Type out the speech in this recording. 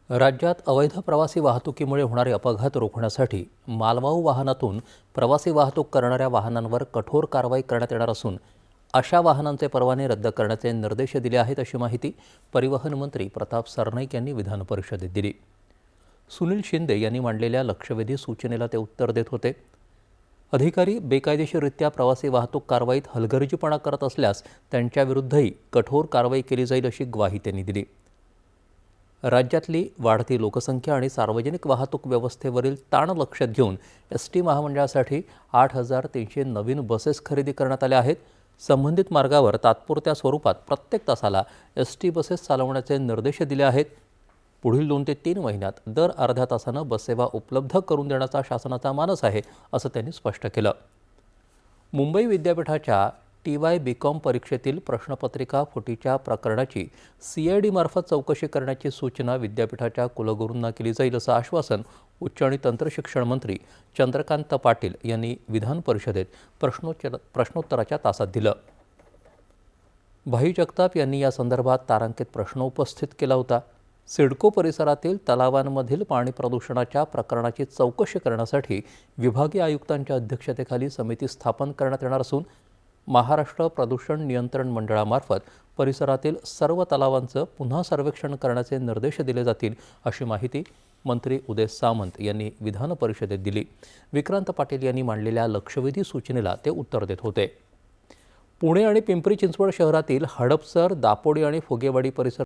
राज्यात अवैध प्रवासी वाहतुकीमुळे होणारे अपघात रोखण्यासाठी मालवाहू वाहनातून प्रवासी वाहतूक करणाऱ्या वाहनांवर कठोर कारवाई करण्यात येणार असून अशा वाहनांचे परवाने रद्द करण्याचे निर्देश दिले आहेत, अशी माहिती परिवहन मंत्री प्रताप सरनाईक यांनी विधान परिषदेत दिली. सुनील शिंदे यांनी मांडलेल्या लक्षवेधी सूचनेला ते उत्तर देत होते. अधिकारी बेकायदेशीररित्या प्रवासी वाहतूक कारवाईत हलगर्जीपणा करत असल्यास त्यांच्याविरुद्धही कठोर कारवाई केली जाईल, अशी ग्वाही त्यांनी दिली. राज्यातली वाढती लोकसंख्या आणि सार्वजनिक वाहतूक व्यवस्थेवरील ताण लक्षात घेऊन एसटी महामंडळासाठी 8,300 नवीन बसेस खरेदी करण्यात आल्या आहेत. संबंधित मार्गावर तात्पुरत्या स्वरूपात प्रत्येक तासाला एसटी बसेस चालवण्याचे निर्देश दिले आहेत. पुढील 2 ते 3 महिन्यात दर अर्ध्या तासानं बससेवा उपलब्ध करून देण्याचा शासनाचा मानस आहे, असं त्यांनी स्पष्ट केलं. मुंबई विद्यापीठाच्या TY-BCom परीक्षेतील प्रश्नपत्रिका फुटीच्या प्रकरणाची CID मार्फत चौकशी करण्याची सूचना विद्यापीठाच्या कुलगुरूंना केली जाईल, असं आश्वासन उच्च आणि तंत्रशिक्षण मंत्री चंद्रकांत पाटील यांनी विधान परिषदेत प्रश्नोत्तराच्या तासात दिलं. भाई जगताप यांनी या संदर्भात तारांकित प्रश्न उपस्थित केला होता. सिडको परिसरातील तलावांमधील पाणी प्रदूषणाच्या प्रकरणाची चौकशी करण्यासाठी विभागीय आयुक्तांच्या अध्यक्षतेखाली समिती स्थापन करण्यात येणार असून महाराष्ट्र प्रदूषण नियंत्रण मंडळामार्फत परिसरातील सर्व तलावांचं पुन्हा सर्वेक्षण करण्याचे निर्देश दिले जातील, अशी माहिती मंत्री उदय सामंत यांनी विधान परिषदेत दिली. विक्रांत पाटील यांनी मांडलेल्या लक्षवेधी सूचनेला ते उत्तर देत होते. पुणे आणि पिंपरी चिंचवड शहरातील हडपसर, दापोडी आणि फुगेवाडी परिसर